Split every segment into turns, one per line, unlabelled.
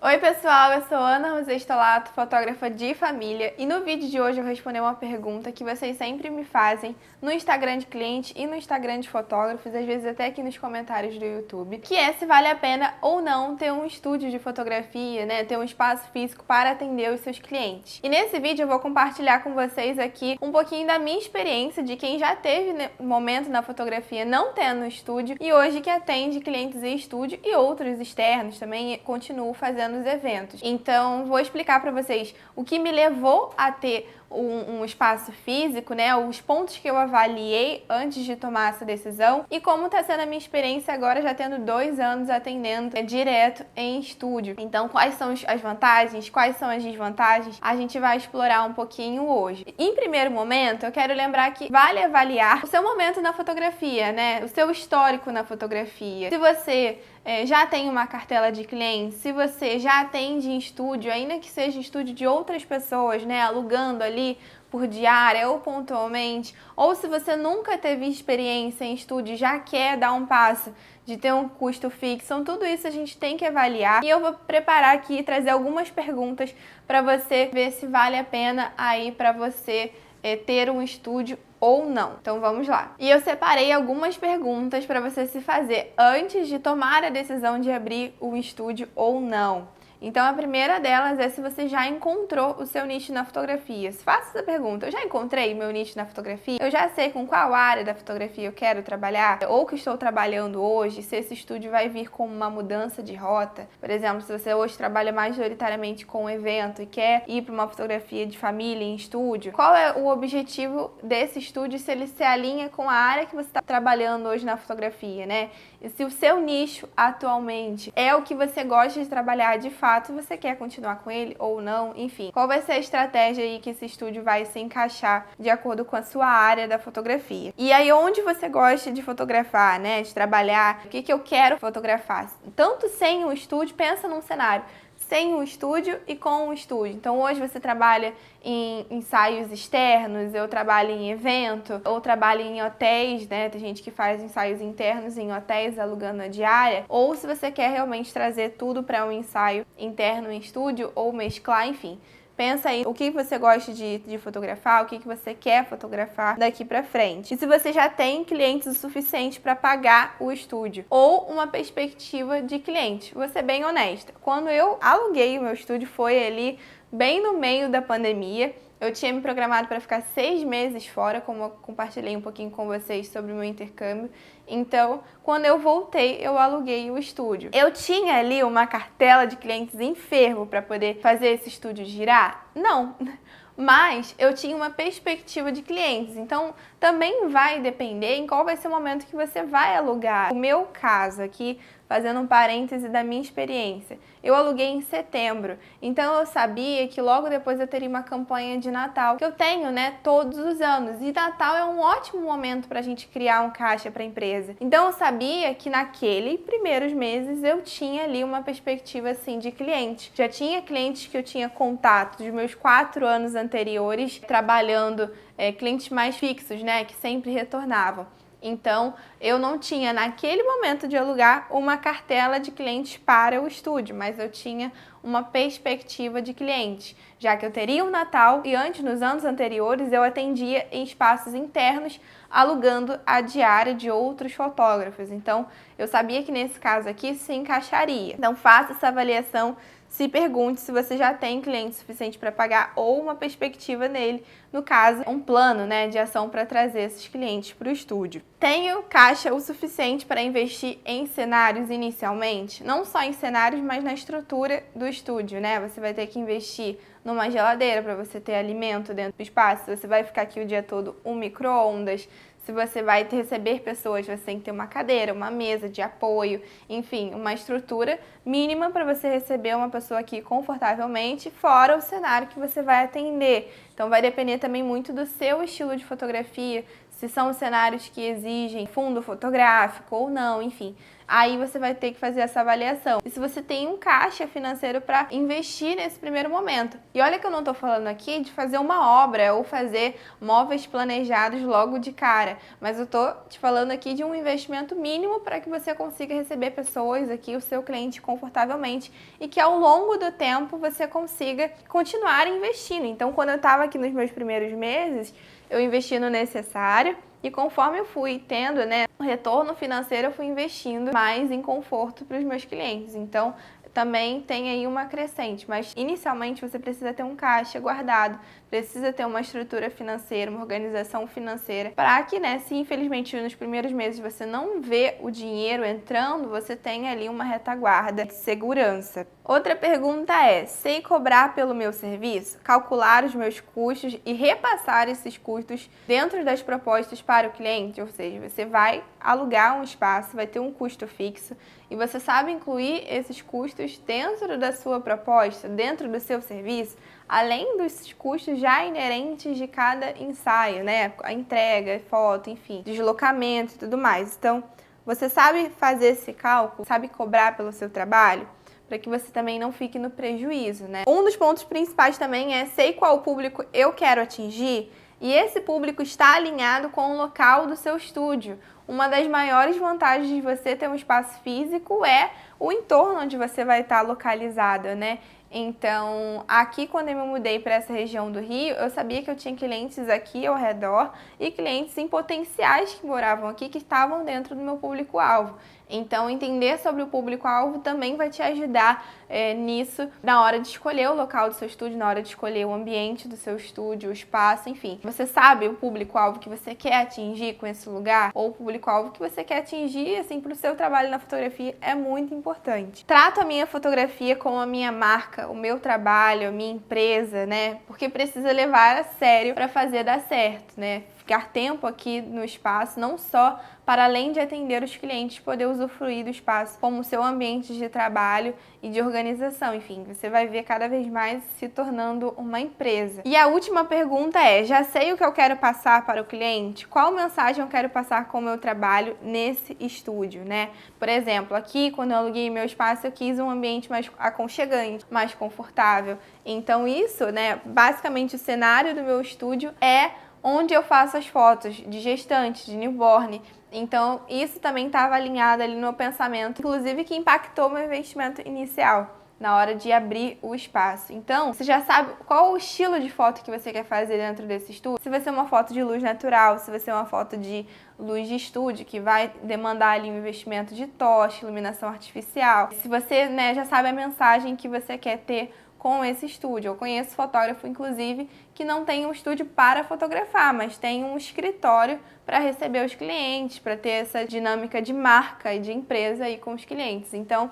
Oi pessoal, eu sou Ana Rosé Stolato, fotógrafa de família, e no vídeo de hoje eu vou responder uma pergunta que vocês sempre me fazem no Instagram de cliente e no Instagram de fotógrafos, às vezes até aqui nos comentários do YouTube, que é se vale a pena ou não ter um estúdio de fotografia, né, ter um espaço físico para atender os seus clientes. E nesse vídeo eu vou compartilhar com vocês aqui um pouquinho da minha experiência de quem já teve momento na fotografia não tendo estúdio e hoje que atende clientes em estúdio e outros externos também e continuo fazendo os eventos. Então, vou explicar para vocês o que me levou a ter um espaço físico, né? Os pontos que eu avaliei antes de tomar essa decisão e como está sendo a minha experiência agora, já tendo 2 anos atendendo direto em estúdio. Então, quais são as vantagens, quais são as desvantagens, a gente vai explorar um pouquinho hoje. Em primeiro momento, eu quero lembrar que vale avaliar o seu momento na fotografia, né? O seu histórico na fotografia. Se você já tem uma cartela de clientes, se você já atende em estúdio, ainda que seja estúdio de outras pessoas, né, alugando ali por diária ou pontualmente, ou se você nunca teve experiência em estúdio e já quer dar um passo de ter um custo fixo, então tudo isso a gente tem que avaliar. E eu vou preparar aqui e trazer algumas perguntas para você ver se vale a pena aí para você ter um estúdio ou não. Então vamos lá. E eu separei algumas perguntas para você se fazer antes de tomar a decisão de abrir um estúdio ou não. Então a primeira delas é se você já encontrou o seu nicho na fotografia. Se faça essa pergunta, eu já encontrei meu nicho na fotografia? Eu já sei com qual área da fotografia eu quero trabalhar? Ou que estou trabalhando hoje? Se esse estúdio vai vir com uma mudança de rota? Por exemplo, se você hoje trabalha majoritariamente com evento e quer ir para uma fotografia de família em estúdio, qual é o objetivo desse estúdio, se ele se alinha com a área que você está trabalhando hoje na fotografia, né? E se o seu nicho atualmente é o que você gosta de trabalhar de fato, você quer continuar com ele ou não, enfim. Qual vai ser a estratégia aí que esse estúdio vai se encaixar de acordo com a sua área da fotografia? E aí onde você gosta de fotografar, né? De trabalhar, o que eu quero fotografar? Tanto sem um estúdio, pensa num cenário sem um estúdio e com um estúdio. Então hoje você trabalha em ensaios externos, eu trabalho em evento, ou trabalho em hotéis, né? Tem gente que faz ensaios internos em hotéis alugando a diária, ou se você quer realmente trazer tudo para um ensaio interno em estúdio ou mesclar, enfim. Pensa aí o que você gosta de fotografar, o que você quer fotografar daqui pra frente. E se você já tem clientes o suficiente para pagar o estúdio ou uma perspectiva de cliente. Vou ser bem honesta. Quando eu aluguei o meu estúdio foi ali bem no meio da pandemia. Eu tinha me programado para ficar 6 meses fora, como eu compartilhei um pouquinho com vocês sobre o meu intercâmbio. Então, quando eu voltei, eu aluguei o estúdio. Eu tinha ali uma cartela de clientes enfermo para poder fazer esse estúdio girar? Não. Mas eu tinha uma perspectiva de clientes, então também vai depender em qual vai ser o momento que você vai alugar. O meu caso aqui, fazendo um parêntese da minha experiência, eu aluguei em setembro, então eu sabia que logo depois eu teria uma campanha de Natal, que eu tenho, né, todos os anos, e Natal é um ótimo momento para a gente criar um caixa para a empresa. Então eu sabia que naqueles primeiros meses eu tinha ali uma perspectiva assim de cliente. Já tinha clientes que eu tinha contato dos meus 4 anos anteriores trabalhando, clientes mais fixos, né, que sempre retornavam. Então, eu não tinha naquele momento de alugar uma cartela de clientes para o estúdio, mas eu tinha uma perspectiva de clientes, já que eu teria um Natal e antes, nos anos anteriores, eu atendia em espaços internos, alugando a diária de outros fotógrafos. Então, eu sabia que nesse caso aqui se encaixaria. Então, faça essa avaliação. Se pergunte se você já tem cliente suficiente para pagar ou uma perspectiva nele, no caso, um plano, né, de ação para trazer esses clientes para o estúdio. Tenho caixa o suficiente para investir em cenários inicialmente? Não só em cenários, mas na estrutura do estúdio, né? Você vai ter que investir numa geladeira para você ter alimento dentro do espaço, você vai ficar aqui o dia todo, um micro-ondas. Se você vai receber pessoas, você tem que ter uma cadeira, uma mesa de apoio, enfim, uma estrutura mínima para você receber uma pessoa aqui confortavelmente, fora o cenário que você vai atender. Então vai depender também muito do seu estilo de fotografia, se são cenários que exigem fundo fotográfico ou não, enfim. Aí você vai ter que fazer essa avaliação. E se você tem um caixa financeiro para investir nesse primeiro momento. E olha que eu não estou falando aqui de fazer uma obra ou fazer móveis planejados logo de cara, mas eu estou te falando aqui de um investimento mínimo para que você consiga receber pessoas aqui, o seu cliente, confortavelmente e que ao longo do tempo você consiga continuar investindo. Então, quando eu estava aqui nos meus primeiros meses, eu investi no necessário. E conforme eu fui tendo, o retorno financeiro, eu fui investindo mais em conforto para os meus clientes. Então, também tem aí uma crescente, mas inicialmente você precisa ter um caixa guardado, precisa ter uma estrutura financeira, uma organização financeira, para que, se infelizmente nos primeiros meses você não vê o dinheiro entrando, você tenha ali uma retaguarda de segurança. Outra pergunta é: sei cobrar pelo meu serviço, calcular os meus custos e repassar esses custos dentro das propostas para o cliente? Ou seja, você vai alugar um espaço, vai ter um custo fixo e você sabe incluir esses custos dentro da sua proposta, dentro do seu serviço, além dos custos já inerentes de cada ensaio, a entrega, foto, enfim, deslocamento e tudo mais. Então, você sabe fazer esse cálculo, sabe cobrar pelo seu trabalho? Para que você também não fique no prejuízo, Um dos pontos principais também é: sei qual público eu quero atingir e esse público está alinhado com o local do seu estúdio. Uma das maiores vantagens de você ter um espaço físico é o entorno onde você vai estar localizado, Então, aqui quando eu me mudei para essa região do Rio, eu sabia que eu tinha clientes aqui ao redor e clientes em potenciais que moravam aqui, que estavam dentro do meu público-alvo. Então, entender sobre o público-alvo também vai te ajudar nisso, na hora de escolher o local do seu estúdio, na hora de escolher o ambiente do seu estúdio, o espaço, enfim. Você sabe o público-alvo que você quer atingir com esse lugar, ou o público-alvo que você quer atingir, assim, para o seu trabalho na fotografia é muito importante. Trato a minha fotografia como a minha marca, o meu trabalho, a minha empresa, Porque precisa levar a sério para fazer dar certo, Ficar tempo aqui no espaço, não só para além de atender os clientes, poder usufruir do espaço como seu ambiente de trabalho e de organização. Enfim, você vai ver cada vez mais se tornando uma empresa. E a última pergunta é: já sei o que eu quero passar para o cliente? Qual mensagem eu quero passar com o meu trabalho nesse estúdio, Por exemplo, aqui quando eu aluguei meu espaço, eu quis um ambiente mais aconchegante, mais confortável. Então isso, basicamente o cenário do meu estúdio é onde eu faço as fotos de gestante, de newborn. Então, isso também estava alinhado ali no meu pensamento, inclusive que impactou meu investimento inicial na hora de abrir o espaço. Então, você já sabe qual o estilo de foto que você quer fazer dentro desse estúdio. Se vai ser uma foto de luz natural, se vai ser uma foto de luz de estúdio, que vai demandar ali um investimento de tocha, iluminação artificial. Se você, já sabe a mensagem que você quer ter com esse estúdio. Eu conheço fotógrafo, inclusive, que não tem um estúdio para fotografar, mas tem um escritório para receber os clientes, para ter essa dinâmica de marca e de empresa aí com os clientes. Então,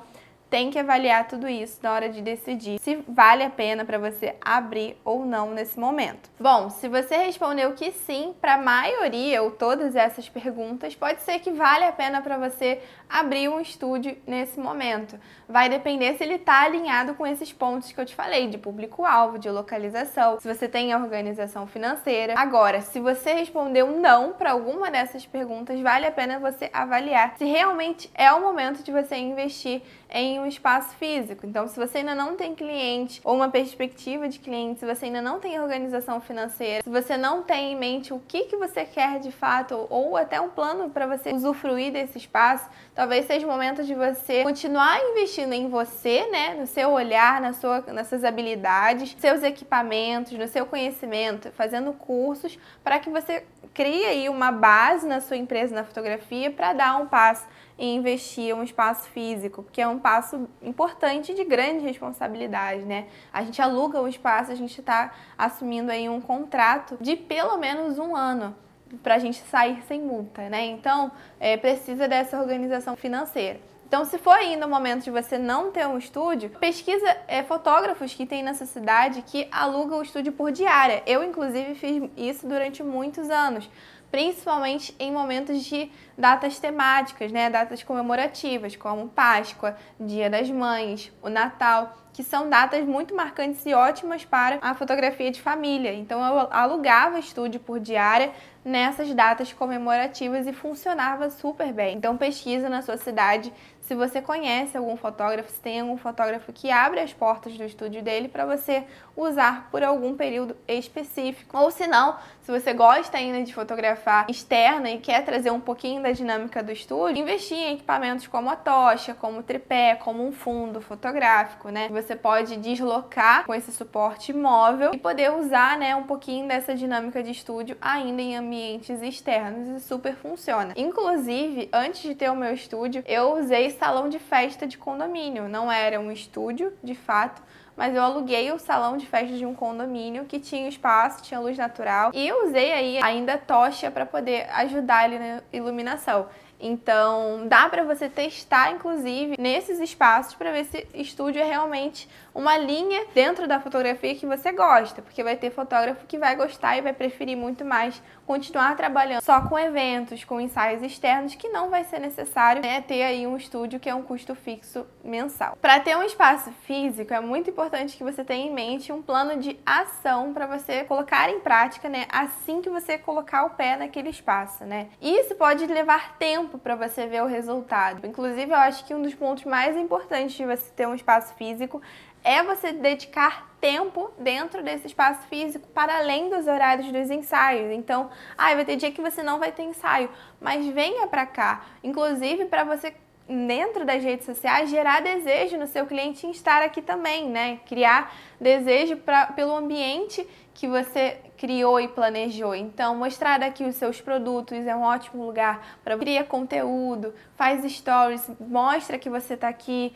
tem que avaliar tudo isso na hora de decidir se vale a pena para você abrir ou não nesse momento. Bom, se você respondeu que sim para a maioria ou todas essas perguntas, pode ser que vale a pena para você abrir um estúdio nesse momento. Vai depender se ele está alinhado com esses pontos que eu te falei, de público-alvo, de localização, se você tem a organização financeira. Agora, se você respondeu não para alguma dessas perguntas, vale a pena você avaliar se realmente é o momento de você investir em um espaço físico. Então, se você ainda não tem cliente ou uma perspectiva de cliente, se você ainda não tem organização financeira, se você não tem em mente o que você quer de fato ou até um plano para você usufruir desse espaço, talvez seja o momento de você continuar investindo em você, no seu olhar, nas suas habilidades, seus equipamentos, no seu conhecimento, fazendo cursos para que você crie aí uma base na sua empresa na fotografia para dar um passo e investir em um espaço físico, porque é um passo importante de grande responsabilidade, A gente aluga o espaço, a gente está assumindo aí um contrato de pelo menos 1 ano para a gente sair sem multa, Então, precisa dessa organização financeira. Então, se for ainda o momento de você não ter um estúdio, pesquisa fotógrafos que tem nessa cidade que alugam o estúdio por diária. Eu, inclusive, fiz isso durante muitos anos. principalmente em momentos de datas temáticas, né? Datas comemorativas, como Páscoa, Dia das Mães, o Natal, que são datas muito marcantes e ótimas para a fotografia de família. Então eu alugava estúdio por diária nessas datas comemorativas e funcionava super bem. Então pesquisa na sua cidade se você conhece algum fotógrafo, se tem algum fotógrafo que abre as portas do estúdio dele para você usar por algum período específico. Ou se não, se você gosta ainda de fotografar externa e quer trazer um pouquinho da dinâmica do estúdio, investir em equipamentos como a tocha, como o tripé, como um fundo fotográfico, né? Você pode deslocar com esse suporte móvel e poder usar, né, um pouquinho dessa dinâmica de estúdio ainda em ambientes externos, e super funciona. Inclusive, antes de ter o meu estúdio, eu usei salão de festa de condomínio. Não era um estúdio, de fato, mas eu aluguei o salão de festa de um condomínio que tinha espaço, tinha luz natural, e eu usei aí ainda tocha para poder ajudar ali na iluminação. Então, dá para você testar, inclusive, nesses espaços para ver se estúdio é realmente uma linha dentro da fotografia que você gosta, porque vai ter fotógrafo que vai gostar e vai preferir muito mais continuar trabalhando só com eventos, com ensaios externos, que não vai ser necessário, né, ter aí um estúdio que é um custo fixo mensal. Para ter um espaço físico, é muito importante que você tenha em mente um plano de ação para você colocar em prática, né, assim que você colocar o pé naquele espaço, né? Isso pode levar tempo para você ver o resultado. Inclusive, eu acho que um dos pontos mais importantes de você ter um espaço físico é você dedicar tempo dentro desse espaço físico para além dos horários dos ensaios. Então, vai ter dia que você não vai ter ensaio, mas venha para cá. Inclusive, para você, dentro das redes sociais, gerar desejo no seu cliente em estar aqui também, né? Criar desejo pelo ambiente que você criou e planejou. Então, mostrar aqui os seus produtos é um ótimo lugar para criar conteúdo, faz stories, mostra que você está aqui,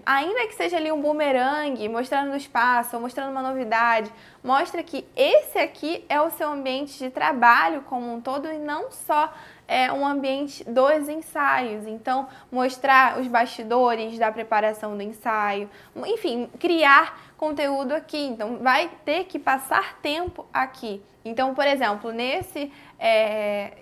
ainda que seja ali um bumerangue, mostrando o espaço ou mostrando uma novidade, mostra que esse aqui é o seu ambiente de trabalho como um todo e não só um ambiente dos ensaios. Então, mostrar os bastidores da preparação do ensaio, enfim, criar conteúdo aqui. Então, vai ter que passar tempo aqui. Então, por exemplo, nesse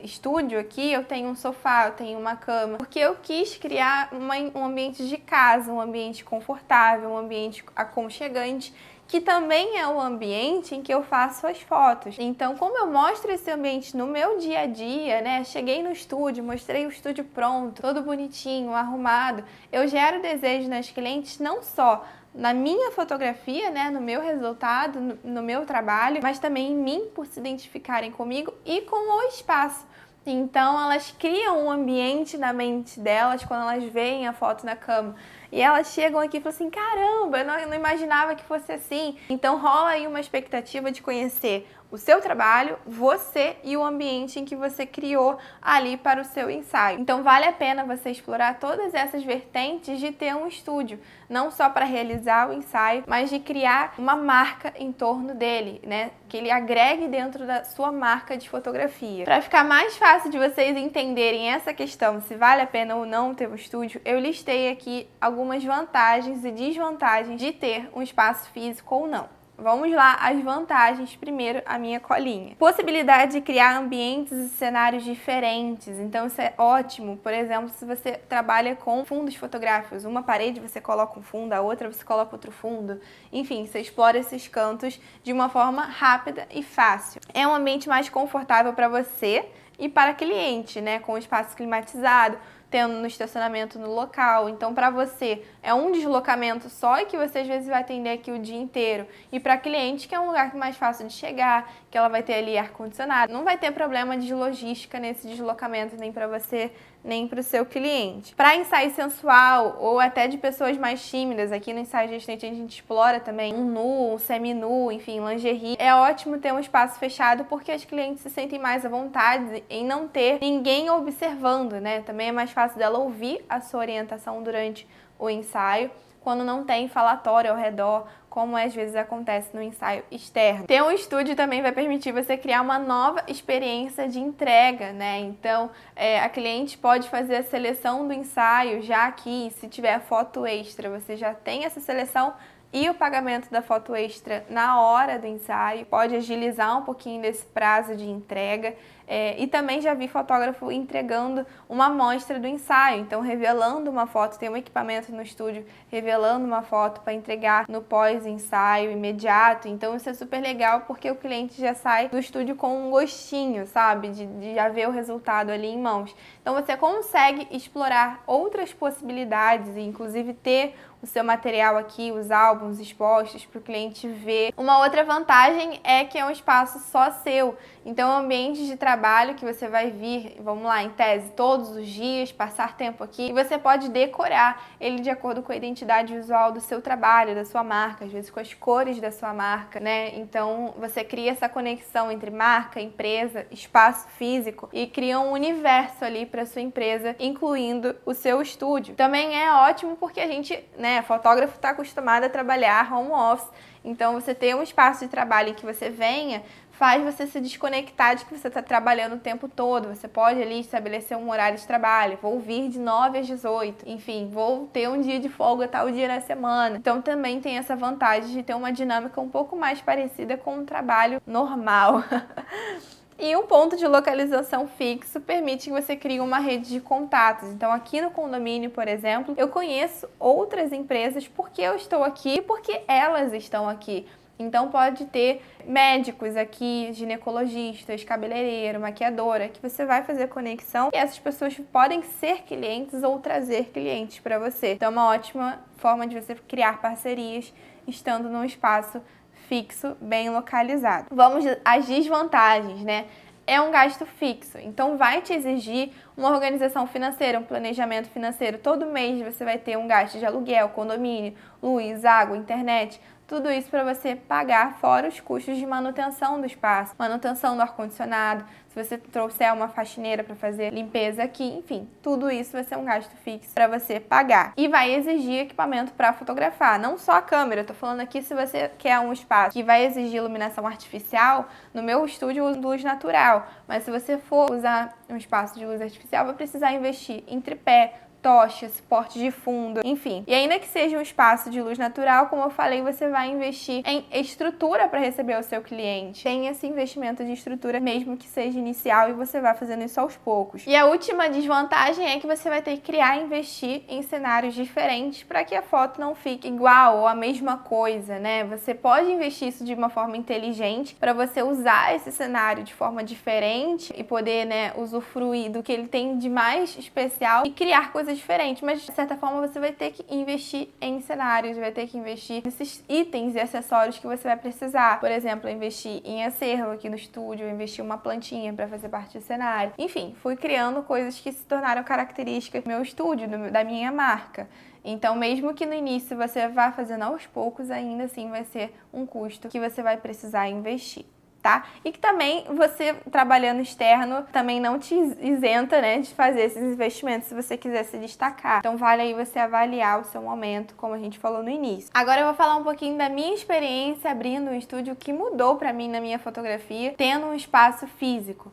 estúdio aqui, eu tenho um sofá, eu tenho uma cama, porque eu quis criar um ambiente de casa, um ambiente confortável, um ambiente aconchegante, que também é o ambiente em que eu faço as fotos. Então, como eu mostro esse ambiente no meu dia a dia, né? Cheguei no estúdio, mostrei o estúdio pronto, todo bonitinho, arrumado, eu gero desejo nas clientes não só na minha fotografia, né, no meu resultado, no meu trabalho, mas também em mim, por se identificarem comigo e com o espaço. Então, elas criam um ambiente na mente delas quando elas veem a foto na cama. E elas chegam aqui e falam assim, caramba, eu não imaginava que fosse assim. Então, rola aí uma expectativa de conhecer o seu trabalho, você e o ambiente em que você criou ali para o seu ensaio. Então, vale a pena você explorar todas essas vertentes de ter um estúdio, não só para realizar o ensaio, mas de criar uma marca em torno dele, né? Que ele agregue dentro da sua marca de fotografia. Para ficar mais fácil de vocês entenderem essa questão, se vale a pena ou não ter um estúdio, eu listei aqui algumas vantagens e desvantagens de ter um espaço físico ou não. Vamos lá, as vantagens. Primeiro, a minha colinha. Possibilidade de criar ambientes e cenários diferentes. Então, isso é ótimo. Por exemplo, se você trabalha com fundos fotográficos, uma parede você coloca um fundo, a outra você coloca outro fundo. Enfim, você explora esses cantos de uma forma rápida e fácil. É um ambiente mais confortável para você e para cliente, né? Com espaço climatizado, tendo no estacionamento no local. Então, para você, é um deslocamento só e que você às vezes vai atender aqui o dia inteiro. E para cliente, que é um lugar mais fácil de chegar, que ela vai ter ali ar-condicionado. Não vai ter problema de logística nesse deslocamento, nem para você, nem para o seu cliente. Para ensaio sensual ou até de pessoas mais tímidas, aqui no ensaio gestante a gente explora também um nu, um semi-nu, enfim, lingerie. É ótimo ter um espaço fechado porque as clientes se sentem mais à vontade em não ter ninguém observando, né? Também é mais fácil dela ouvir a sua orientação durante o ensaio, quando não tem falatório ao redor, como às vezes acontece no ensaio externo. Ter um estúdio também vai permitir você criar uma nova experiência de entrega, né? Então, a cliente pode fazer a seleção do ensaio já aqui, se tiver foto extra, você já tem essa seleção e o pagamento da foto extra na hora do ensaio, pode agilizar um pouquinho desse prazo de entrega. E também já vi fotógrafo entregando uma amostra do ensaio, então revelando uma foto, tem um equipamento no estúdio revelando uma foto para entregar no pós-ensaio imediato. Então isso é super legal porque o cliente já sai do estúdio com um gostinho, sabe, de já ver o resultado ali em mãos. Então você consegue explorar outras possibilidades e inclusive ter o seu material aqui, os álbuns expostos para o cliente ver. Uma outra vantagem é que é um espaço só seu, então é um ambiente de trabalho que você vai vir, vamos lá, em tese, todos os dias, passar tempo aqui, e você pode decorar ele de acordo com a identidade visual do seu trabalho, da sua marca, às vezes com as cores da sua marca, né? Então você cria essa conexão entre marca, empresa, espaço físico e cria um universo ali para sua empresa, incluindo o seu estúdio. Também é ótimo porque a gente, né, fotógrafo está acostumado a trabalhar home office, então você ter um espaço de trabalho em que você venha faz você se desconectar de que você está trabalhando o tempo todo. Você pode ali estabelecer um horário de trabalho, vou vir de 9 às 18, enfim, vou ter um dia de folga tal dia na semana. Então também tem essa vantagem de ter uma dinâmica um pouco mais parecida com um trabalho normal. E um ponto de localização fixo permite que você crie uma rede de contatos. Então aqui no condomínio, por exemplo, eu conheço outras empresas porque eu estou aqui e porque elas estão aqui. Então pode ter médicos aqui, ginecologistas, cabeleireiro, maquiadora, que você vai fazer conexão e essas pessoas podem ser clientes ou trazer clientes para você. Então é uma ótima forma de você criar parcerias estando num espaço fixo, bem localizado. Vamos às desvantagens, né? É um gasto fixo, então vai te exigir uma organização financeira, um planejamento financeiro. Todo mês você vai ter um gasto de aluguel, condomínio, luz, água, internet, tudo isso para você pagar, fora os custos de manutenção do espaço, manutenção do ar-condicionado, se você trouxer uma faxineira para fazer limpeza aqui, enfim, tudo isso vai ser um gasto fixo para você pagar. E vai exigir equipamento para fotografar, não só a câmera, eu tô falando aqui se você quer um espaço que vai exigir iluminação artificial, no meu estúdio eu uso luz natural, mas se você for usar um espaço de luz artificial, vai precisar investir em tripé, tocha, suporte de fundo, enfim. E ainda que seja um espaço de luz natural, como eu falei, você vai investir em estrutura para receber o seu cliente. Tem esse investimento de estrutura, mesmo que seja inicial, e você vai fazendo isso aos poucos. E a última desvantagem é que você vai ter que criar e investir em cenários diferentes para que a foto não fique igual ou a mesma coisa, né? Você pode investir isso de uma forma inteligente para você usar esse cenário de forma diferente e poder, né, usufruir do que ele tem de mais especial e criar coisas diferentes, mas de certa forma você vai ter que investir em cenários, vai ter que investir nesses itens e acessórios que você vai precisar. Por exemplo, investir em acervo aqui no estúdio, investir uma plantinha para fazer parte do cenário. Enfim, fui criando coisas que se tornaram características do meu estúdio, da minha marca. Então, mesmo que no início você vá fazendo aos poucos, ainda assim vai ser um custo que você vai precisar investir. Tá? E que também você, trabalhando externo, também não te isenta, né, de fazer esses investimentos se você quiser se destacar. Então vale aí você avaliar o seu momento, como a gente falou no início. Agora eu vou falar um pouquinho da minha experiência abrindo um estúdio, que mudou pra mim na minha fotografia, tendo um espaço físico.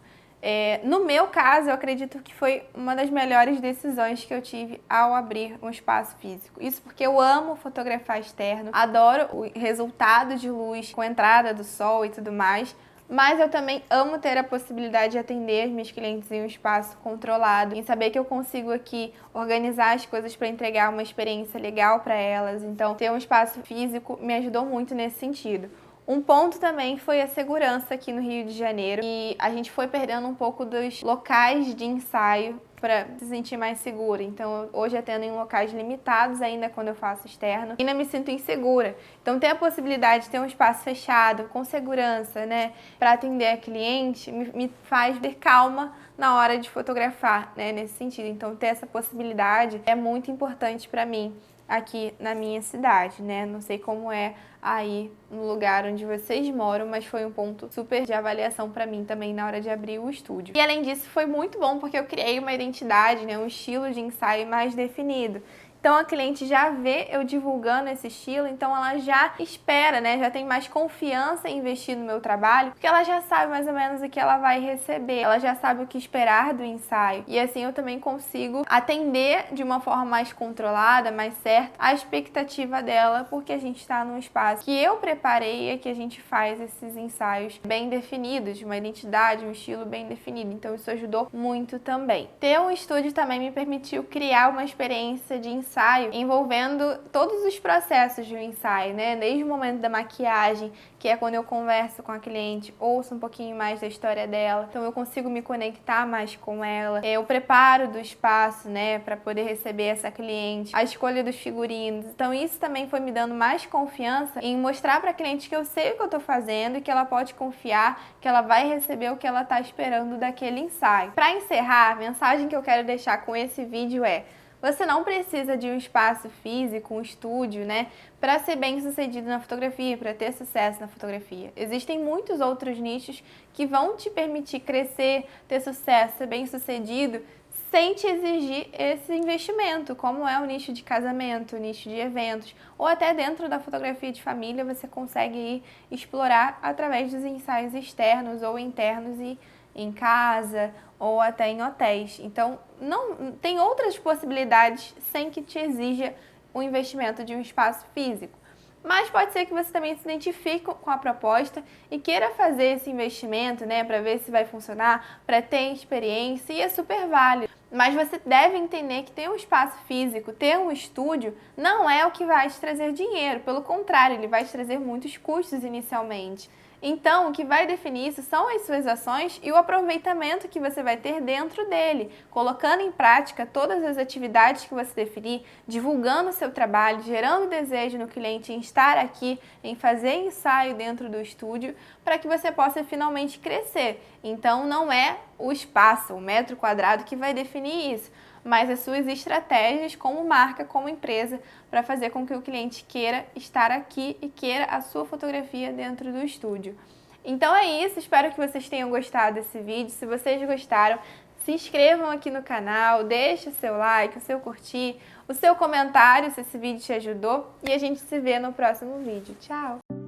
No meu caso, eu acredito que foi uma das melhores decisões que eu tive ao abrir um espaço físico. Isso porque eu amo fotografar externo, adoro o resultado de luz com a entrada do sol e tudo mais, mas eu também amo ter a possibilidade de atender meus clientes em um espaço controlado, em saber que eu consigo aqui organizar as coisas para entregar uma experiência legal para elas. Então, ter um espaço físico me ajudou muito nesse sentido. Um ponto também foi a segurança aqui no Rio de Janeiro, e a gente foi perdendo um pouco dos locais de ensaio para se sentir mais segura. Então, hoje atendo em locais limitados ainda quando eu faço externo, ainda me sinto insegura. Então, ter a possibilidade de ter um espaço fechado, com segurança, né, para atender a cliente, me faz ter calma na hora de fotografar, né, nesse sentido. Então, ter essa possibilidade é muito importante para mim aqui na minha cidade, né? Não sei como é aí no lugar onde vocês moram, mas foi um ponto super de avaliação para mim também na hora de abrir o estúdio. E além disso, foi muito bom porque eu criei uma identidade, né, um estilo de ensaio mais definido. Então a cliente já vê eu divulgando esse estilo, então ela já espera, né? Já tem mais confiança em investir no meu trabalho, porque ela já sabe mais ou menos o que ela vai receber, ela já sabe o que esperar do ensaio. E assim eu também consigo atender de uma forma mais controlada, mais certa, a expectativa dela, porque a gente está num espaço que eu preparei e que a gente faz esses ensaios bem definidos, de uma identidade, um estilo bem definido. Então isso ajudou muito também. Ter um estúdio também me permitiu criar uma experiência de ensaio envolvendo todos os processos do ensaio, né? Desde o momento da maquiagem, que é quando eu converso com a cliente, ouço um pouquinho mais da história dela, então eu consigo me conectar mais com ela. Eu preparo do espaço, né, para poder receber essa cliente, a escolha dos figurinos. Então isso também foi me dando mais confiança em mostrar para a cliente que eu sei o que eu tô fazendo e que ela pode confiar, que ela vai receber o que ela tá esperando daquele ensaio. Para encerrar, a mensagem que eu quero deixar com esse vídeo é: você não precisa de um espaço físico, um estúdio, né, para ser bem-sucedido na fotografia, para ter sucesso na fotografia. Existem muitos outros nichos que vão te permitir crescer, ter sucesso, ser bem-sucedido, sem te exigir esse investimento, como é o nicho de casamento, o nicho de eventos, ou até dentro da fotografia de família você consegue ir explorar através dos ensaios externos ou internos e em casa ou até em hotéis. Então, não tem outras possibilidades sem que te exija o investimento de um espaço físico. Mas pode ser que você também se identifique com a proposta e queira fazer esse investimento, né, para ver se vai funcionar, para ter experiência, e é super válido. Mas você deve entender que ter um espaço físico, ter um estúdio, não é o que vai te trazer dinheiro. Pelo contrário, ele vai te trazer muitos custos inicialmente. Então, o que vai definir isso são as suas ações e o aproveitamento que você vai ter dentro dele, colocando em prática todas as atividades que você definir, divulgando o seu trabalho, gerando desejo no cliente em estar aqui, em fazer ensaio dentro do estúdio, para que você possa finalmente crescer. Então, não é o espaço, o metro quadrado que vai definir isso, mas as suas estratégias como marca, como empresa, para fazer com que o cliente queira estar aqui e queira a sua fotografia dentro do estúdio. Então é isso, espero que vocês tenham gostado desse vídeo. Se vocês gostaram, se inscrevam aqui no canal, deixe o seu like, o seu curtir, o seu comentário se esse vídeo te ajudou, e a gente se vê no próximo vídeo. Tchau!